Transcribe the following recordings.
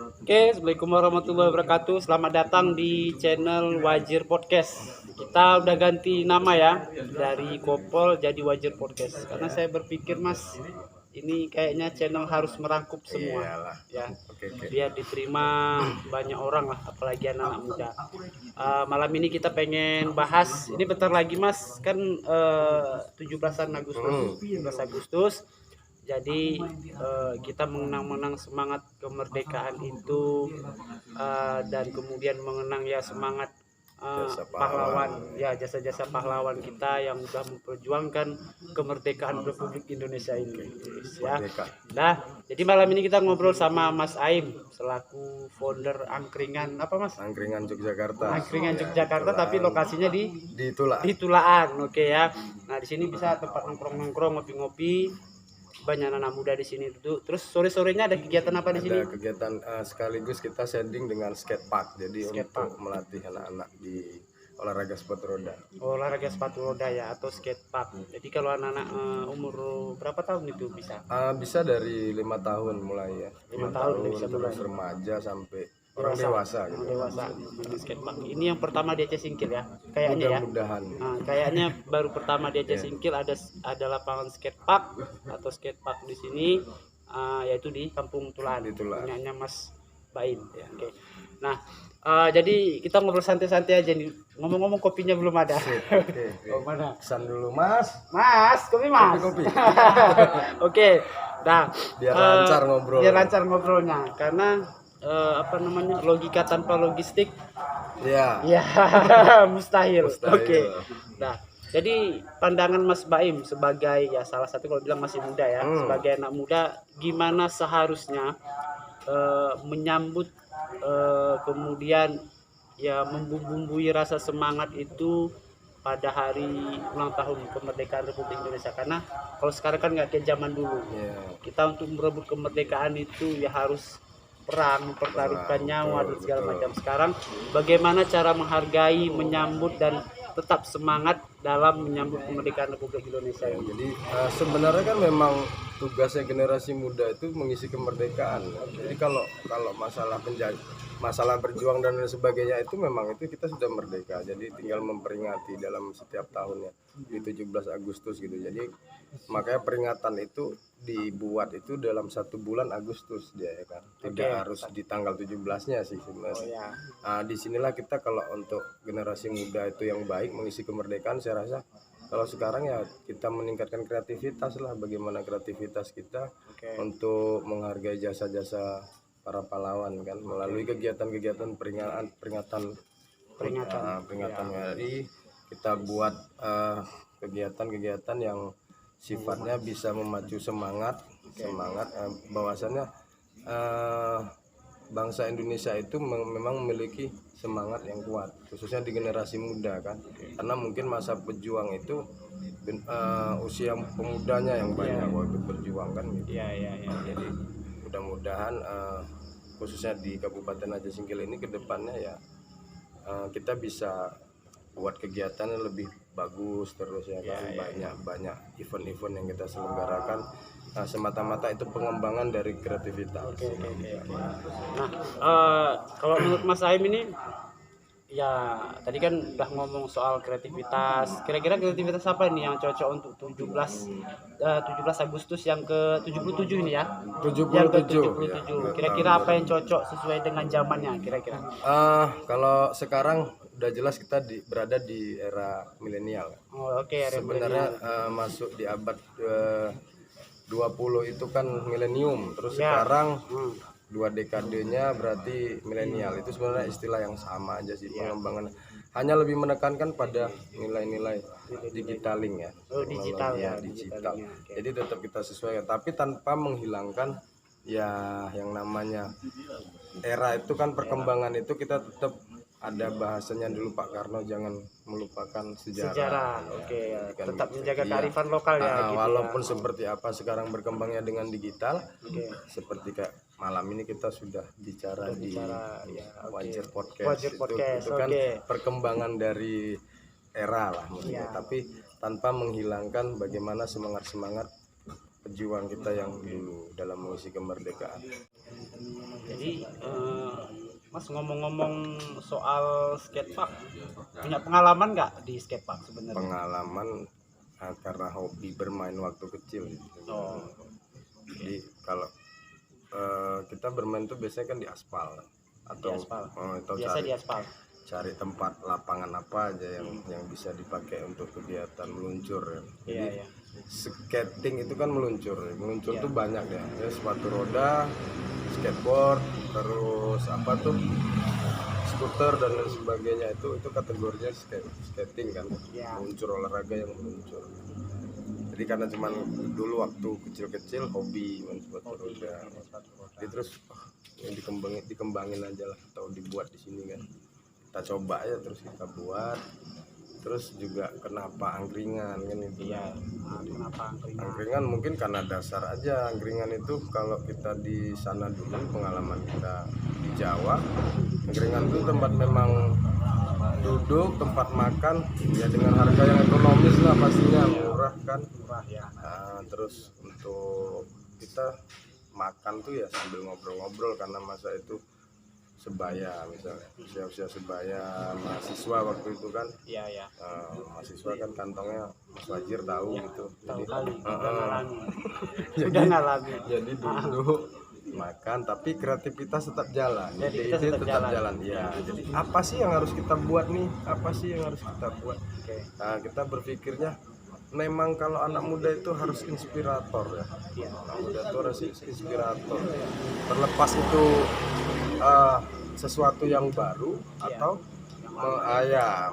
Oke, Assalamualaikum warahmatullahi wabarakatuh. Selamat datang di channel Wajir Podcast. Kita udah ganti nama ya, dari Kopol jadi Wajir Podcast. Karena saya berpikir Mas, ini kayaknya channel harus merangkup semua. Iyalah. Ya, Oke. biar diterima banyak orang lah, apalagi anak-anak muda. Malam ini kita pengen bahas, ini bentar lagi Mas, kan 17-an Agustus, 17 Agustus. Jadi kita mengenang semangat kemerdekaan itu, dan kemudian mengenang ya semangat pahlawan, ya jasa-jasa pahlawan kita yang sudah memperjuangkan kemerdekaan Republik Indonesia ini, ya. Nah, jadi malam ini kita ngobrol sama Mas Aim selaku founder Angkringan apa Mas? Angkringan Yogyakarta. Angkringan Yogyakarta, tapi lokasinya di Tulaan. di Tulaan, oke ya. Nah, di sini bisa tempat nongkrong-nongkrong, ngopi-ngopi. Banyak anak muda di sini tuh. Terus sore-sorenya ada kegiatan apa di sini? Ada kegiatan sekaligus kita sharing dengan skate park. Jadi Skate untuk melatih anak-anak di olahraga sepatu roda. Olahraga sepatu roda ya, atau skate park. Jadi kalau anak-anak umur berapa tahun itu bisa? Bisa dari 5 tahun mulai ya. 5 tahun bisa mulai. Terus remaja sampai orang dewasa gitu. Dewasa. Skate park. Ini yang pertama di Aceh Singkil ya. Kayaknya ya. Mudah-mudahan. Nah, kayaknya baru pertama di Aceh Singkil ada lapangan skate park atau skate park di sini, yaitu di Kampung Tulaan. Punyanya Mas Baim ya. Oke. Nah, jadi kita ngobrol santai-santai aja nih. Ngomong-ngomong kopinya belum ada. Oke. Oh, mana? Pesan dulu Mas. Mas, kopi Mas. Kopi. Oke. Nah, biar lancar ngobrol. Biar lancar ngobrolnya, karena logika tanpa logistik ya mustahil. Oke. Nah, jadi pandangan Mas Baim sebagai ya salah satu, kalau bilang masih muda ya, sebagai anak muda, gimana seharusnya menyambut kemudian ya membumbui rasa semangat itu pada hari ulang tahun kemerdekaan Republik Indonesia. Karena kalau sekarang kan nggak kayak zaman dulu. Kita untuk merebut kemerdekaan itu ya harus perang, mempertaruhkan nyawa dan segala macam. Sekarang bagaimana cara menghargai, menyambut dan tetap semangat dalam menyambut kemerdekaan Republik Indonesia ini? Jadi sebenarnya kan memang tugasnya generasi muda itu mengisi kemerdekaan. Jadi kalau masalah berjuang dan lain sebagainya itu memang itu kita sudah merdeka. Jadi tinggal memperingati dalam setiap tahunnya di 17 Agustus gitu. Jadi makanya peringatan itu dibuat itu dalam 1 bulan Agustus dia ya kan. Tidak harus di tanggal 17-nya sih sebenarnya. Disinilah kita kalau untuk generasi muda itu yang baik mengisi kemerdekaan, saya rasa kalau sekarang ya kita meningkatkan kreativitas lah, bagaimana kreativitas kita untuk menghargai jasa-jasa para pahlawan kan melalui kegiatan-kegiatan peringatan hari. Kita buat kegiatan-kegiatan yang sifatnya bisa memacu semangat bahwasannya bangsa Indonesia itu memang memiliki semangat yang kuat, khususnya di generasi muda kan, karena mungkin masa pejuang itu usia pemudanya yang banyak waktu berjuang kan gitu. Jadi mudah-mudahan khususnya di Kabupaten Aceh Singkil ini kedepannya ya kita bisa buat kegiatan yang lebih bagus terus ya kan. Banyak event-event yang kita selenggarakan. Semata-mata itu pengembangan dari kreativitas. Nah, kalau menurut Mas Aim ini ya tadi kan udah ngomong soal kreativitas. Kira-kira kreativitas apa ini yang cocok untuk 17 Agustus yang ke-77 ini ya? 77. Yang ke-77. Kira-kira apa yang cocok sesuai dengan zamannya kira-kira? Kalau sekarang udah jelas kita berada di era milenial. Sebenarnya masuk di abad 20 itu kan milenium, terus sekarang 2 dekadenya berarti milenial. Itu sebenarnya istilah yang sama aja sih, pengembangan hanya lebih menekankan pada nilai-nilai digitaling ya. Digital. Jadi tetap kita sesuaikan, tapi tanpa menghilangkan ya yang namanya era itu kan, perkembangan itu kita tetap ada bahasanya dulu Pak Karno, jangan melupakan sejarah. Tetap menjaga kearifan lokal ya. Walaupun seperti apa sekarang berkembangnya dengan digital, seperti kayak malam ini kita sudah bicara di Wajir Podcast. Itu kan perkembangan dari era lah maksudnya, tapi tanpa menghilangkan bagaimana semangat pejuang kita yang dulu dalam mengisi kemerdekaan. Jadi Mas ngomong-ngomong soal skatepark, punya pengalaman nggak di skatepark sebenarnya? Pengalaman karena hobi bermain waktu kecil gitu. Oh, Jadi kalau kita bermain tuh biasanya kan di aspal atau di aspal. atau Biasa di aspal. cari tempat lapangan apa aja yang bisa dipakai untuk kegiatan meluncur ya. Jadi Iya. skating itu kan meluncur Iya. tuh banyak ya, sepatu roda, skateboard, terus apa tuh skuter dan lain sebagainya, itu kategorinya skating kan, Iya. meluncur, olahraga yang meluncur. Jadi karena cuman dulu waktu kecil-kecil hobi main sepatu roda, jadi terus yang dikembangin aja lah, atau dibuat di sini kan, kita coba aja, terus kita buat. Terus juga kenapa angkringan kan itu. Iya. Kenapa angkringan? Angkringan mungkin karena dasar aja. Angkringan itu kalau kita di sana dulu, pengalaman kita di Jawa, angkringan itu tempat memang duduk, tempat makan ya dengan harga yang ekonomis lah, pastinya murah kan. Murah ya. Nah, terus untuk kita makan tuh ya sambil ngobrol-ngobrol, karena masa itu sebaya, misalnya usia sebaya mahasiswa waktu itu kan. Iya. Mahasiswa kan kantongnya Mas Wajir tahu Ya, gitu. tahu Jadi kali. jadi, Udah ngalami. jadi duduk makan tapi kreativitas tetap jalan. Jadi Ide kita tetap tetap jalan. Ya, jadi apa sih yang harus kita buat nih? Apa sih yang harus kita buat? Oke. Nah, kita berpikirnya memang kalau anak muda itu harus inspirator ya. Iya. Anak muda itu harus inspirator. Terlepas itu sesuatu yang baru atau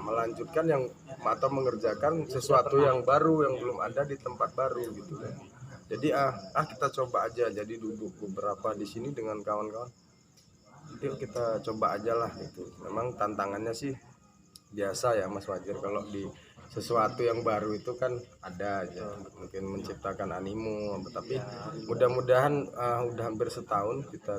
melanjutkan yang atau mengerjakan sesuatu yang baru yang belum ada di tempat baru gitu kan. Jadi kita coba aja. Jadi duduk beberapa di sini dengan kawan-kawan, yuk kita coba aja lah gitu. Memang tantangannya sih biasa ya Mas Wajir, kalau di sesuatu yang baru itu kan ada aja mungkin menciptakan animo, tapi mudah-mudahan udah hampir setahun kita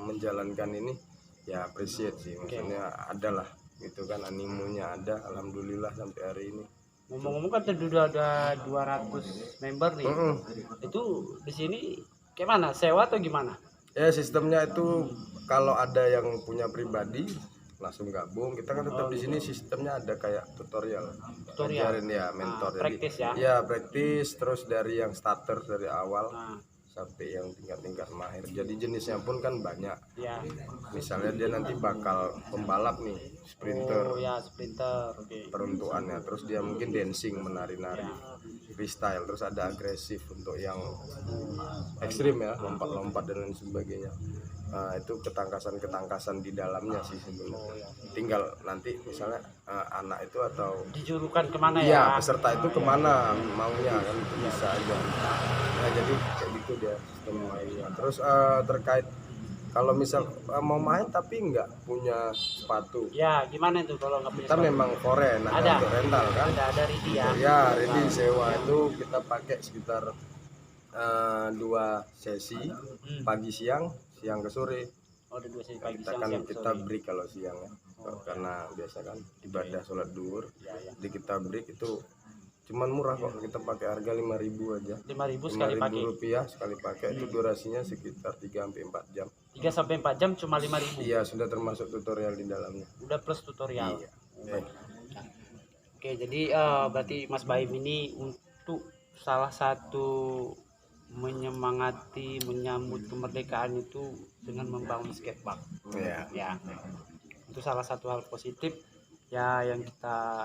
menjalankan ini ya, appreciate sih, maksudnya ada lah gitu kan, animonya ada, alhamdulillah sampai hari ini. Ngomong-ngomong kan udah ada 200 member nih. Itu di sini gimana? Sewa atau gimana? Ya sistemnya itu kalau ada yang punya pribadi langsung gabung, kita kan tetap di sini sistemnya ada kayak tutorial. Ajarin ya, mentor. Praktis ya. Ya praktis, terus dari yang starter dari awal sampai yang tingkat mahir. Jadi jenisnya pun kan banyak. Ya. Misalnya dia nanti bakal pembalap nih, sprinter. Oh ya, sprinter. Oke. Peruntukannya, terus dia mungkin dancing, menari-nari, freestyle, terus ada agresif untuk yang ekstrim ya, lompat-lompat dan lain sebagainya. Nah, itu ketangkasan di dalamnya sih sebenarnya. Tinggal nanti misalnya anak itu atau dijurukan kemana ya? Iya, peserta itu kemana maunya kan, itu bisa aja. Nah, jadi kayak gitu dia sistem mainnya. Terus terkait kalau misal mau main tapi nggak punya sepatu, ya gimana itu kalau nggak punya kita sepatu? memang foreign, ada untuk rental kan. Ada ready ya. Ya ready sewa itu kita pakai sekitar 2 sesi, pagi siang ke sore. Oh, ada 2 sesi pagi Kita siang, kan siang ke kita sore. break kalau siang ya, karena biasa kan ibadah sholat duhur. Jadi kita break itu cuman murah kok, kita pakai harga 5.000 aja. 5.000 sekali pakai. Rupiah sekali pakai. Itu durasinya sekitar 3-4 jam. 3-4 jam cuma 5.000. Iya, sudah termasuk tutorial di dalamnya. Udah plus tutorial. Iya. Oke, jadi berarti Mas Baim ini untuk salah satu menyemangati menyambut kemerdekaan itu dengan membangun skatepark. Ya. Itu salah satu hal positif ya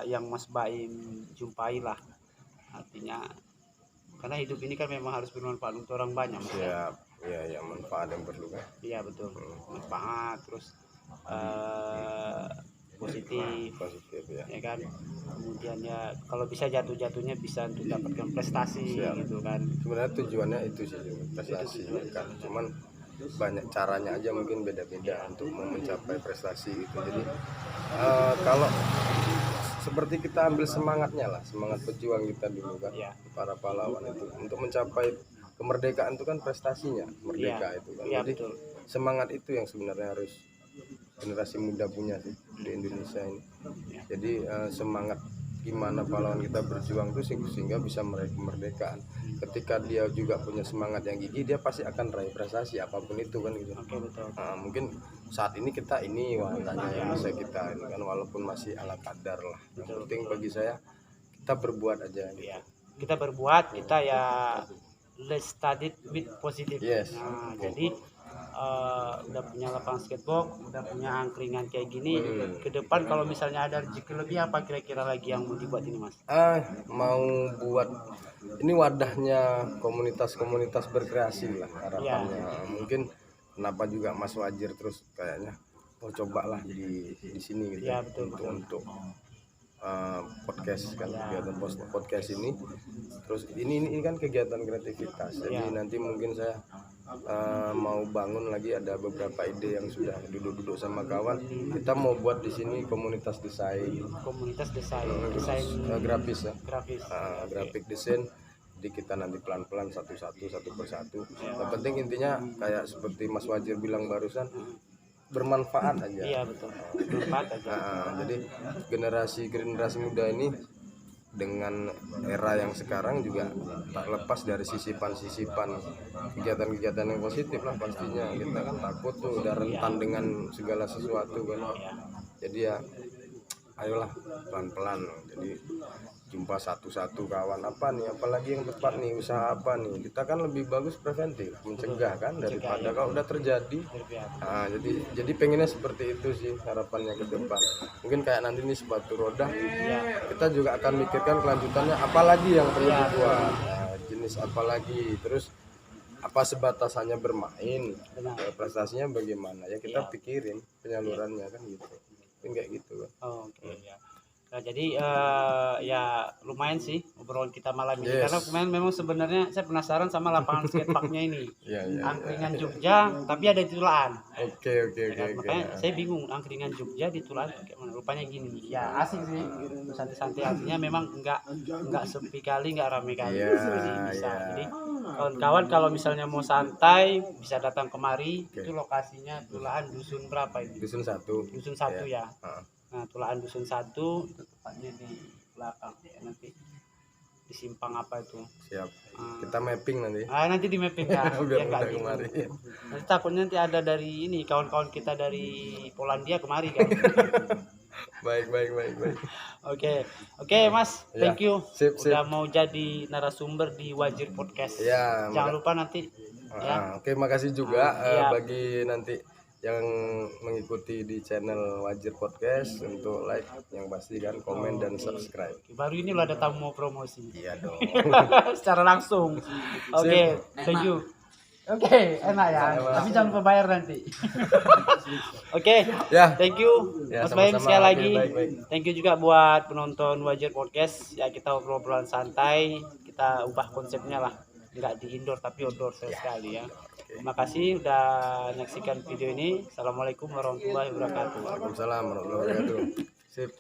yang Mas Baim jumpai lah. Artinya karena hidup ini kan memang harus bermanfaat untuk orang banyak, Mas. Iya, manfaat yang perlu kan. Iya, betul. Manfaat terus positif ya kan. Kemudian ya kalau bisa jatuhnya bisa untuk dapatkan prestasi gitu kan. Sebenarnya tujuannya itu sih, prestasi kan, cuman banyak caranya aja mungkin beda-beda untuk mencapai prestasi gitu. Jadi kalau seperti kita ambil semangatnya lah, semangat pejuang kita dulu kan, para pahlawan itu untuk mencapai kemerdekaan itu kan prestasinya merdeka itu kan. Jadi betul. Semangat itu yang sebenarnya harus generasi muda punya sih di Indonesia ini. Jadi semangat gimana pahlawan kita berjuang tuh sehingga bisa meraih kemerdekaan. Ketika dia juga punya semangat yang gigih, dia pasti akan raih prestasi apapun itu kan gitu. Oke, betul. Nah, mungkin saat ini kita ini wahananya yang bisa kita ini kan, walaupun masih ala kadar lah. Yang penting bagi saya kita berbuat aja gitu. Ya, kita berbuat, kita ya let's study with positive. Yes. Nah, jadi udah punya lapangan skateboard, udah punya angkringan kayak gini. Ke depan kalau misalnya ada rezeki lebih, apa kira-kira lagi yang mau dibuat ini, Mas? Mau buat ini wadahnya komunitas-komunitas berkreasi lah harapannya. Mungkin kenapa juga Mas Wajir terus kayaknya cobalah di sini gitu Ya, betul, untuk podcast kan, kegiatan podcast ini. Terus ini kan kegiatan kreativitas, jadi nanti mungkin saya mau bangun lagi, ada beberapa ide yang sudah duduk-duduk sama kawan. Kita mau buat di sini komunitas desain grafis ya, grafik desain. Jadi kita nanti pelan-pelan satu persatu. Yang penting intinya kayak seperti Mas Wajir bilang barusan, bermanfaat aja. Iya, betul. Bermanfaat aja. Jadi generasi muda ini dengan era yang sekarang juga tak lepas dari sisipan kegiatan-kegiatan yang positif lah pastinya. Kita kan takut tuh udah rentan dengan segala sesuatu kan. Jadi ya ayolah pelan-pelan. Jadi jumpa satu-satu kawan, apa nih, apalagi yang tepat nih, usaha apa nih. Kita kan lebih bagus preventif, mencegah kan, daripada kalau udah terjadi. Jadi pengennya seperti itu sih harapannya ke depan. Mungkin kayak nanti nih sepatu roda, kita juga akan mikirkan kelanjutannya apalagi yang perlu dibuat, jenis apalagi, terus apa sebatas hanya bermain, prestasinya bagaimana ya kita pikirin penyalurannya kan gitu. Mungkin kayak gitu kan. Ya. Nah, jadi ya lumayan sih obrolan kita malam ini, karena kemarin memang sebenarnya saya penasaran sama lapangan skateparknya ini. Angkringan Jogja tapi ada di Tulaan. Oke. Makanya saya bingung, angkringan Jogja di Tulaan kayak mana, rupanya gini nih. Ya asik sih, santai-santai, artinya memang enggak sepi kali, enggak rame kali. Bisa. Jadi kawan-kawan kalau misalnya mau santai bisa datang kemari. Itu lokasinya Tulaan dusun berapa ini? Dusun 1. Dusun 1 ya. Nah, Tulaan dusun 1 tepatnya di belakang ya, nanti di simpang apa itu. Siap. Kita mapping nanti. Nanti di mapping ya. Biar nggak gitu. Kemari. Nanti takutnya nanti ada dari ini kawan-kawan kita dari Polandia kemari kan. Baik. Oke, Mas, thank you. Sip. Udah mau jadi narasumber di Wajir Podcast. Jangan lupa nanti. Oke, makasih juga bagi nanti yang mengikuti di channel Wajir Podcast, untuk like yang pasti kan, komen dan subscribe. Baru ini lo ada tamu mau promosi. Iya dong. Secara langsung. Oke, thank you. Oke, enak ya. Tapi jangan lupa bayar nanti. Oke, thank you Mas Baim sekali lagi. Baik. Thank you juga buat penonton Wajir Podcast. Ya, kita obrolan santai, kita ubah konsepnya lah. Enggak di indoor tapi outdoor sekali ya. Terima kasih udah menyaksikan video ini. Assalamualaikum warahmatullahi wabarakatuh. Waalaikumsalam warahmatullahi wabarakatuh. Sip.